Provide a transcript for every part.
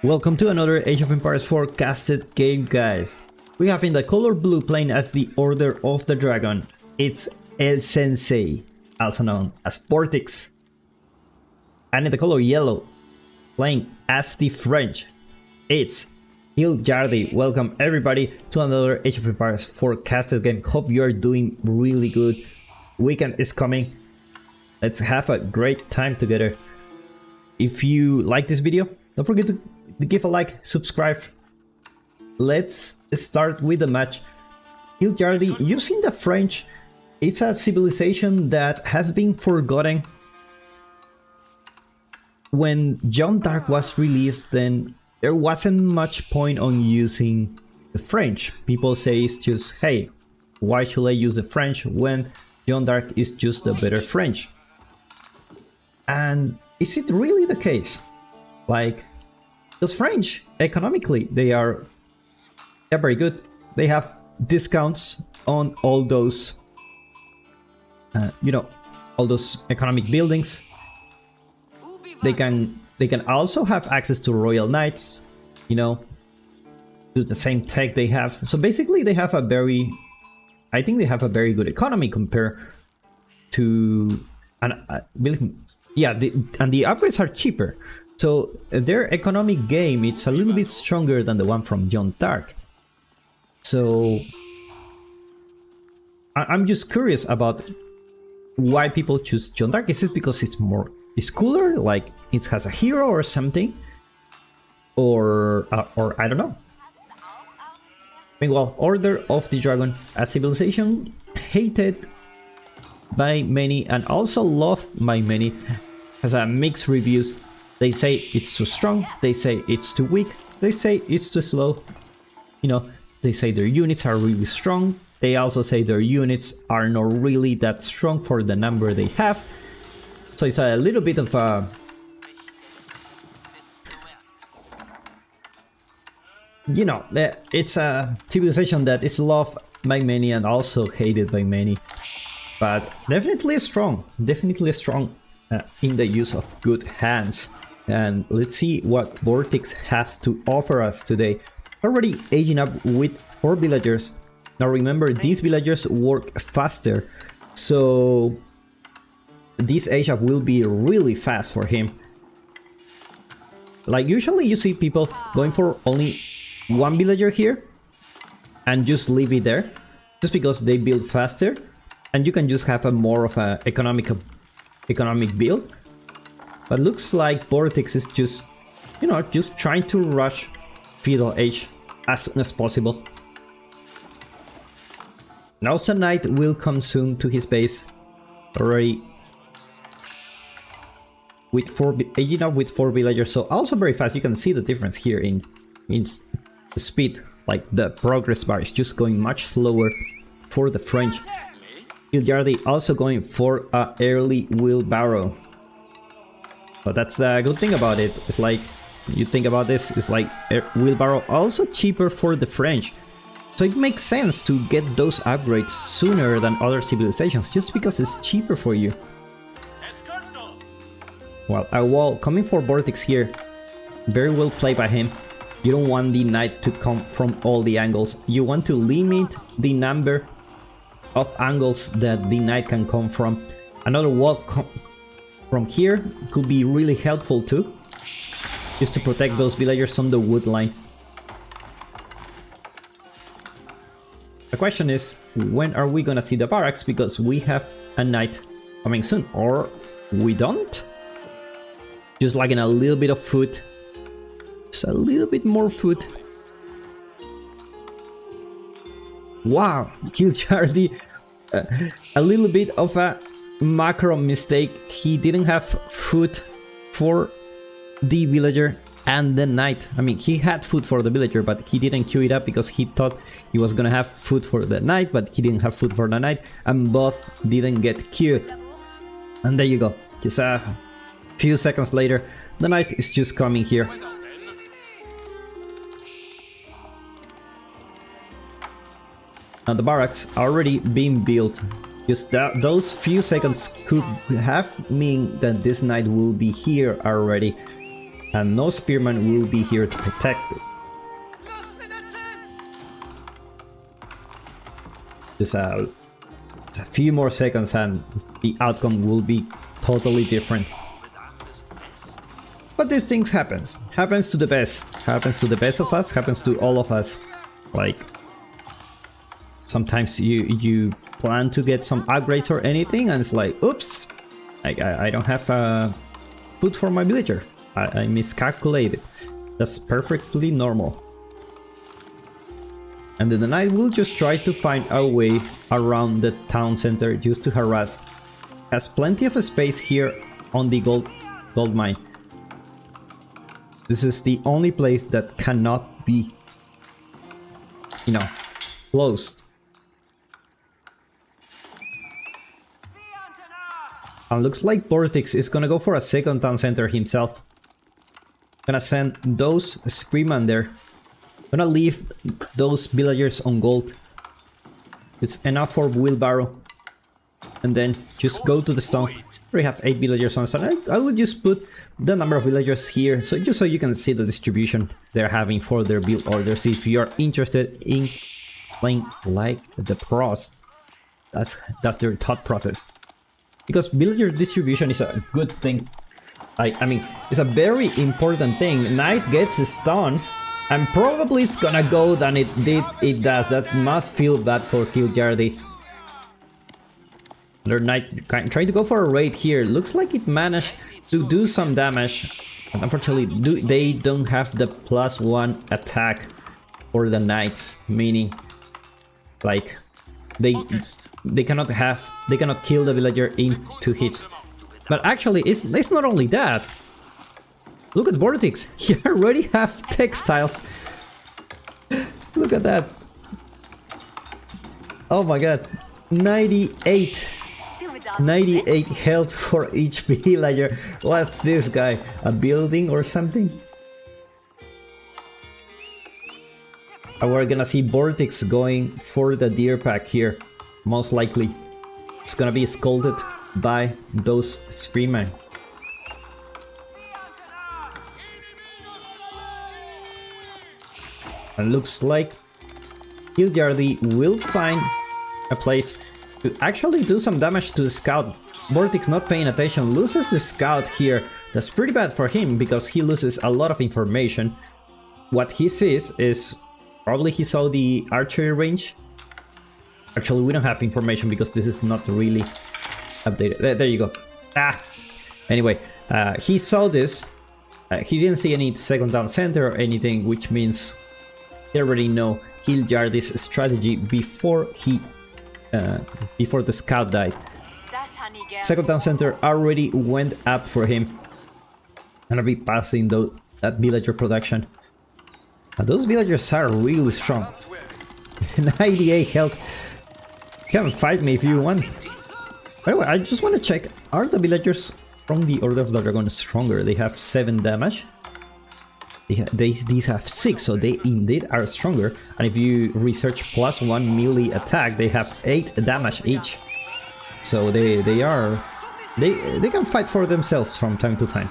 Welcome to another Age of Empires forecasted game, guys. We have in the color blue playing as the Order of the Dragon. It's El Sensei, also known as Vortex. And in the color yellow, playing as the French, it's Jardy. Welcome everybody to another Age of Empires forecasted game. Hope you are doing really good. Weekend is coming. Let's have a great time together. If you like this video, don't forget to give a like, subscribe. Let's start with the match. Jardy, using the French, it's a civilization that has been forgotten. When Jeanne d'Arc was released, then there wasn't much point on using the French. People say it's just, hey, why should I use the French when Jeanne d'Arc is just a better French? And is it really the case? Like, those French, economically, they're very good. They have discounts on all those, all those economic buildings. They can also have access to royal knights, to the same tech they have. So basically, they have I think they have a very good economy compared to, and believe me, yeah, and the upgrades are cheaper. So their economic game, it's a little bit stronger than the one from Jeanne d'Arc. So I'm just curious about why people choose Jeanne d'Arc. Is it because it's cooler, like it has a hero or something? Or I don't know. Meanwhile, Order of the Dragon, a civilization hated by many and also loved by many, has a mixed reviews. They say it's too strong, they say it's too weak, they say it's too slow. They say their units are really strong. They also say their units are not really that strong for the number they have. So it's a little bit of a... it's a civilization that is loved by many and also hated by many. But definitely strong in the use of good hands. And let's see what Vortex has to offer us today. Already aging up with 4 villagers. Now remember, these villagers work faster, so this age up will be really fast for him. Like usually you see people going for only 1 villager here and just leave it there, just because they build faster and you can just have a more of an economic build. But looks like Vortex is just trying to rush feudal age as soon as possible. Now a knight will come soon to his base, already with aging up with 4 villagers, so also very fast. You can see the difference here in speed, like the progress bar is just going much slower for the French. Jardy also going for an early wheelbarrow. But that's the good thing about it. It's like, you think about this, it's like wheelbarrow also cheaper for the French. So it makes sense to get those upgrades sooner than other civilizations, just because it's cheaper for you. Well, a wall coming for Vortex here. Very well played by him. You don't want the knight to come from all the angles. You want to limit the number of angles that the knight can come from. Another wall from here could be really helpful too, just to protect those villagers on the wood line. The question is, when are we gonna see the barracks? Because we have a knight coming soon, or we don't? Just like in a little bit of food, just a little bit more food. Wow, Jardy, a little bit of a macro mistake. He didn't have food for the villager and the knight. I mean, he had food for the villager, but he didn't queue it up because he thought he was gonna have food for the knight, but he didn't have food for the knight, and both didn't get queued. And there you go. Just a few seconds later, the knight is just coming here. Now the barracks are already being built. Just those few seconds could have mean that this knight will be here already. and no spearman will be here to protect it. Just a few more seconds and the outcome will be totally different. But these things happens to the best of us, happens to all of us. Like sometimes you plan to get some upgrades or anything and it's like, oops, I don't have food for my villager. I miscalculated. That's perfectly normal. And then the knight will just try to find a way around the town center just to harass. Has plenty of space here on the gold mine. This is the only place that cannot be, you know, closed. And looks like Vortex is gonna go for a second town center himself. Gonna send those spearmen there. Gonna leave those villagers on gold. It's enough for wheelbarrow. And then just go to the stone. We have 8 villagers on stone. I would just put the number of villagers here, so just so you can see the distribution they're having for their build orders. If you are interested in playing like the pros, that's their thought process. Because villager distribution is a good thing. I mean, it's a very important thing. Knight gets stunned, and probably it's gonna go than it does. That must feel bad for Kiljardi. Their knight trying to go for a raid here. Looks like it managed to do some damage. And unfortunately, they don't have the +1 attack for the knights, meaning like they cannot kill the villager in 2 hits. But actually, it's not only that. Look at Vortex. He already have textiles. Look at that. Oh my god. 98 health for each villager. What's this guy? A building or something? And we're gonna see Vortex going for the deer pack here. Most likely. It's gonna be scolded by those spearmen. And looks like Kiljardi will find a place to actually do some damage to the scout. Vortex not paying attention, loses the scout here. That's pretty bad for him because he loses a lot of information. What he sees is probably he saw the archery range. Actually, we don't have information because this is not really updated. There you go. Anyway, he saw this. He didn't see any second town center or anything, which means he already know Kiljardi's strategy before the scout died. Second town center already went up for him. Gonna be passing that villager production. And those villagers are really strong. 98 health. Come fight me if you want. By the way, I just want to check, are the villagers from the Order of the Dragon stronger? They have 7 damage. These have 6, so they indeed are stronger. And if you research +1 melee attack, they have 8 damage each. So they can fight for themselves from time to time.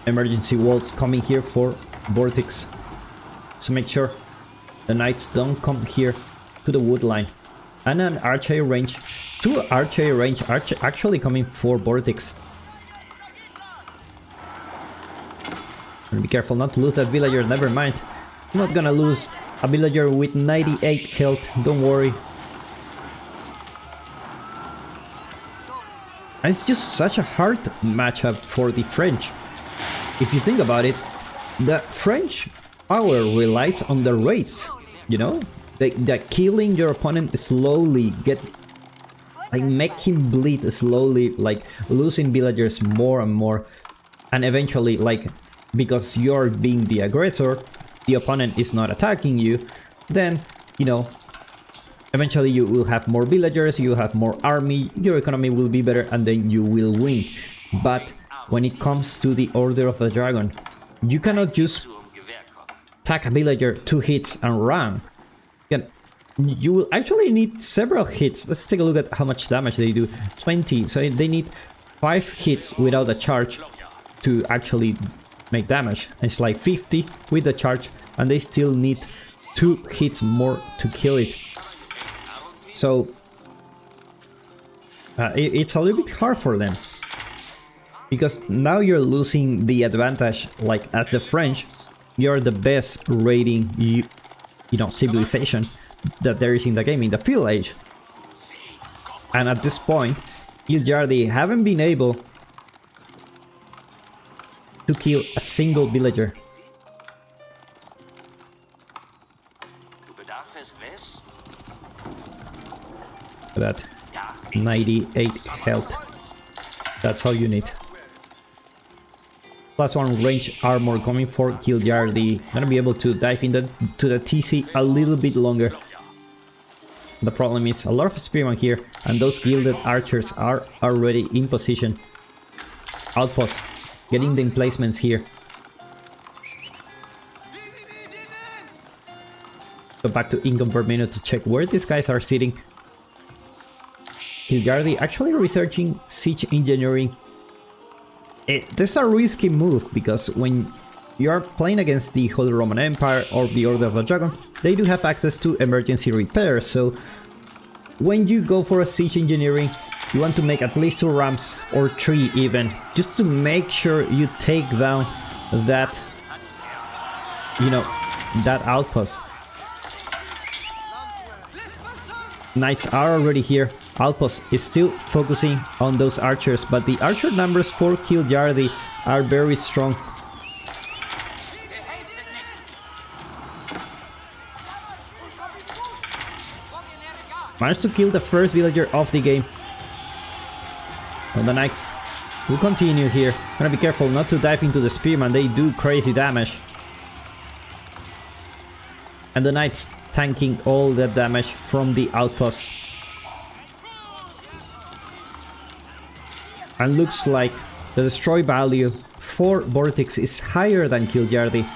Emergency walls coming here for Vortex. So make sure the knights don't come here to the wood line. And an archery range, 2 archery range actually coming for Vortex. And be careful not to lose that villager, never mind. I'm not gonna lose a villager with 98 health, don't worry. And it's just such a hard matchup for the French. If you think about it, the French power relies on the raids, you know? That killing your opponent slowly, make him bleed slowly, like losing villagers more and more. And eventually, like, because you're being the aggressor, the opponent is not attacking you, then, you know, eventually you will have more villagers, you will have more army, your economy will be better, and then you will win. But when it comes to the Order of the Dragon, you cannot just attack a villager 2 hits and run. you will actually need several hits. Let's take a look at how much damage they do. 20, so they need 5 hits without a charge to actually make damage. It's like 50 with the charge, and they still need 2 hits more to kill it. So it's a little bit hard for them, because now you're losing the advantage. Like, as the French, you're the best raiding you know, civilization that there is in the game, in the Feudal Age. And at this point, Gilliardi haven't been able to kill a single villager. That 98 health. That's all you need. +1 range armor coming for Gilliardi. Gonna be able to dive into the TC a little bit longer. The problem is a lot of spearmen here, and those gilded archers are already in position. Outposts, getting the emplacements here. Go back to income per minute to check where these guys are sitting. Gilliardi actually researching siege engineering. This is a risky move, because when you are playing against the Holy Roman Empire or the Order of the Dragon, they do have access to emergency repairs. So when you go for a siege engineering, you want to make at least 2 ramps, or 3 even, just to make sure you take down that, you know, that outpost. Knights are already here. Outpost is still focusing on those archers, but the archer numbers for Gilliardi are very strong. Managed to kill the first villager of the game. And the Knights will continue here. Gotta be careful not to dive into the spearman, they do crazy damage. And the Knights tanking all that damage from the outpost. And looks like the destroy value for Vortex is higher than Gilliardi.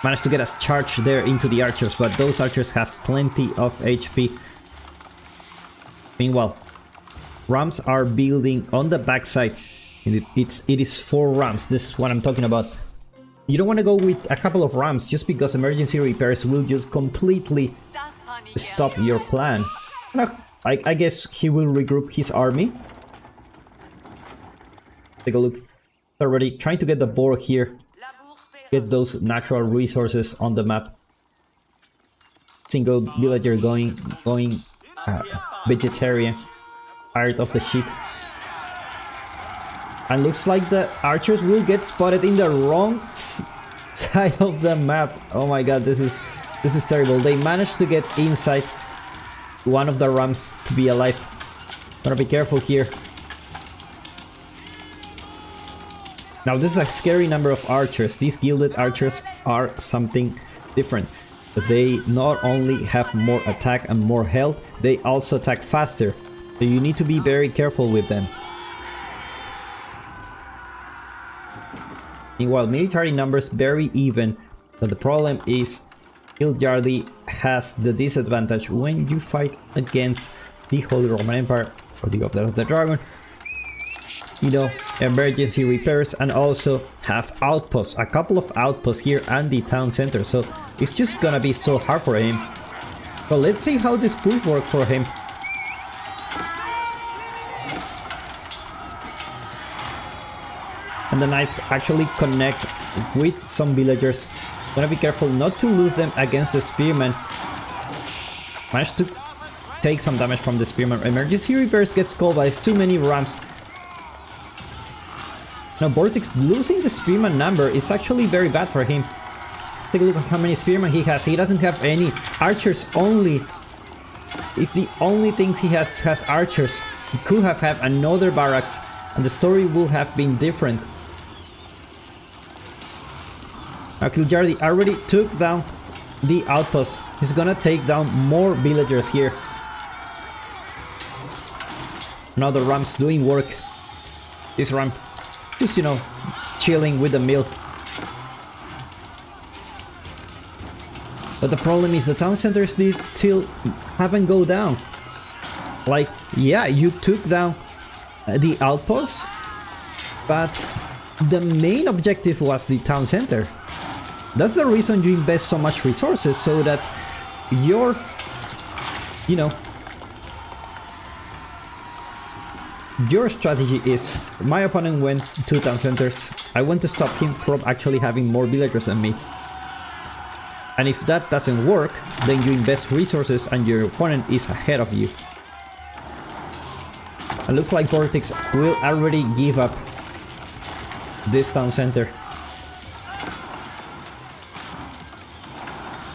Managed to get a charge there into the archers, but those archers have plenty of HP. Meanwhile, rams are building on the backside. It is 4 rams. This is what I'm talking about. You don't want to go with a couple of rams just because emergency repairs will just completely stop your plan. I guess he will regroup his army. Take a look. Already trying to get the boar here. Get those natural resources on the map. Single villager going vegetarian. Tired of the sheep. And looks like the archers will get spotted in the wrong side of the map. Oh my god, this is terrible. They managed to get inside one of the rams to be alive. Gotta be careful here. Now this is a scary number of archers. These gilded archers are something different. They not only have more attack and more health, they also attack faster. So you need to be very careful with them. Meanwhile, military numbers very even, but the problem is Gilliardi has the disadvantage when you fight against the Holy Roman Empire or the Order of the Dragon. You know, emergency repairs, and also have outposts, a couple of outposts here and the town center, so it's just gonna be so hard for him. But let's see how this push works for him. And the Knights actually connect with some villagers. Gotta be careful not to lose them against the spearmen. Managed to take some damage from the spearmen. Emergency repairs gets called, but it's too many rams. Now Vortex losing the spearman number is actually very bad for him. Let's take a look at how many spearmen he has. He doesn't have any. Archers only. It's the only thing he has archers. He could have had another barracks and the story would have been different. Now Gilliardi already took down the outpost. He's gonna take down more villagers here. Now the ram's doing work. This ram just, you know, chilling with the mill. But the problem is the town centers still haven't go down. Like, yeah, you took down the outposts, but the main objective was the town center. That's the reason you invest so much resources, so that your, you know, your strategy is, my opponent went 2 town centers, I want to stop him from actually having more villagers than me. And if that doesn't work, then you invest resources and your opponent is ahead of you. It looks like Vortex will already give up this town center.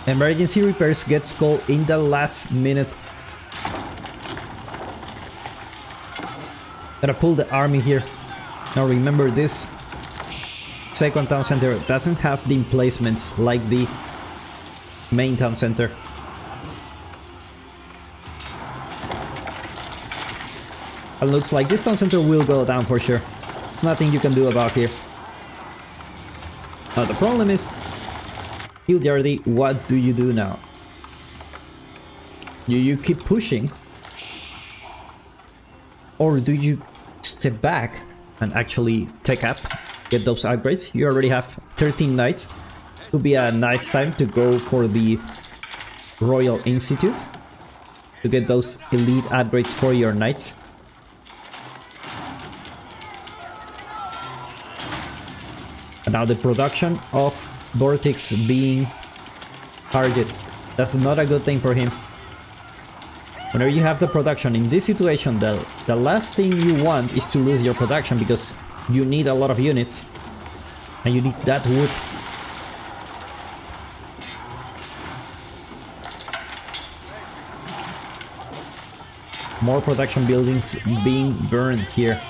Emergency repairs gets called in the last minute. Gotta pull the army here. Now remember, this second town center doesn't have the emplacements like the main town center. It looks like this town center will go down for sure. There's nothing you can do about here. Now the problem is, Hildyardy, what do you do now? You keep pushing? Or do you step back and actually take up, get those upgrades? You already have 13 knights. Could be a nice time to go for the Royal Institute to get those elite upgrades for your knights. And now the production of Vortex being targeted. That's not a good thing for him. Whenever you have the production in this situation, the last thing you want is to lose your production, because you need a lot of units and you need that wood. More production buildings being burned here.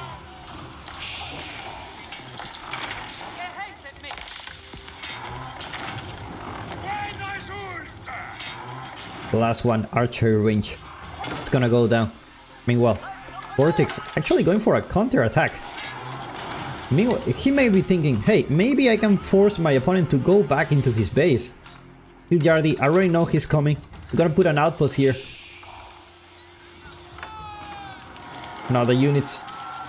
The last one, archery range. It's gonna go down. Meanwhile, Vortex actually going for a counter attack. Meanwhile, he may be thinking, hey, maybe I can force my opponent to go back into his base. Hildyardy, I already know he's coming. He's gonna put an outpost here. Now the units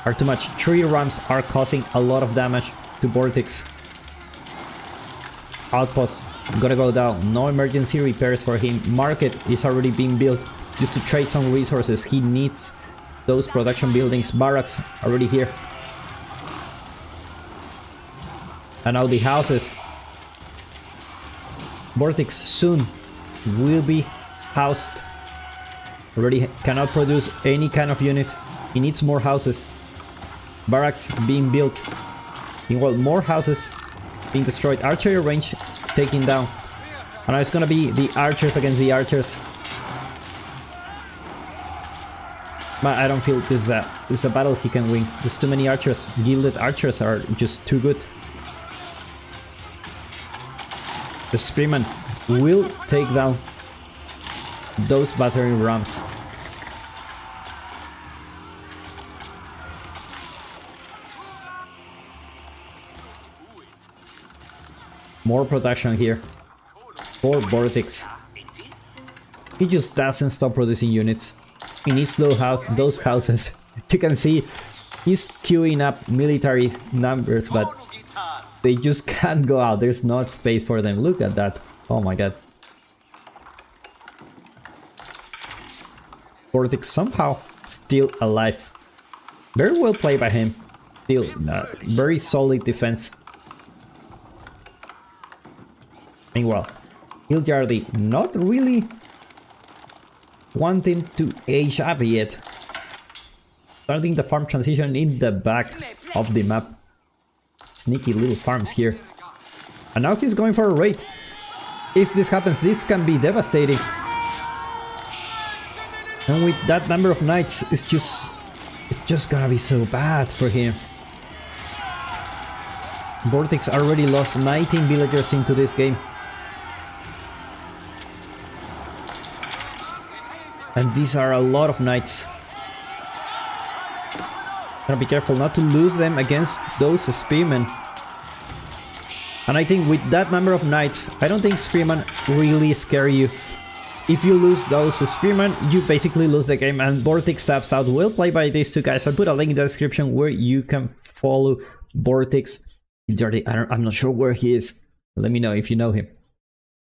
are too much. 3 rams are causing a lot of damage to Vortex. Outposts gotta go down. No emergency repairs for him. Market is already being built just to trade some resources. He needs those production buildings. Barracks already here. And now the houses. Vortex soon will be housed. Already cannot produce any kind of unit. He needs more houses. Barracks being built. Meanwhile, more houses being destroyed. Archery range taken down. And now it's gonna be the archers against the archers. But I don't feel this is a battle he can win. There's too many archers. Gilded archers are just too good. The spearman will take down those battering rams. More production here for Vortex. He just doesn't stop producing units. He needs those houses. You can see he's queuing up military numbers, but they just can't go out. There's not space for them. Look at that. Oh my god. Vortex somehow still alive. Very well played by him. Still very solid defense. Meanwhile, Hildyardy not really wanting to age up yet. Starting the farm transition in the back of the map. Sneaky little farms here. And now he's going for a raid. If this happens, this can be devastating. And with that number of knights, it's just gonna be so bad for him. Vortex already lost 19 villagers into this game. And these are a lot of knights. Gotta be careful not to lose them against those spearmen. And I think with that number of knights, I don't think Spearman really scare you. If you lose those Spearman, you basically lose the game, and Vortex taps out. We'll play by these two guys. I'll put a link in the description where you can follow Vortex. I'm not sure where he is. Let me know if you know him.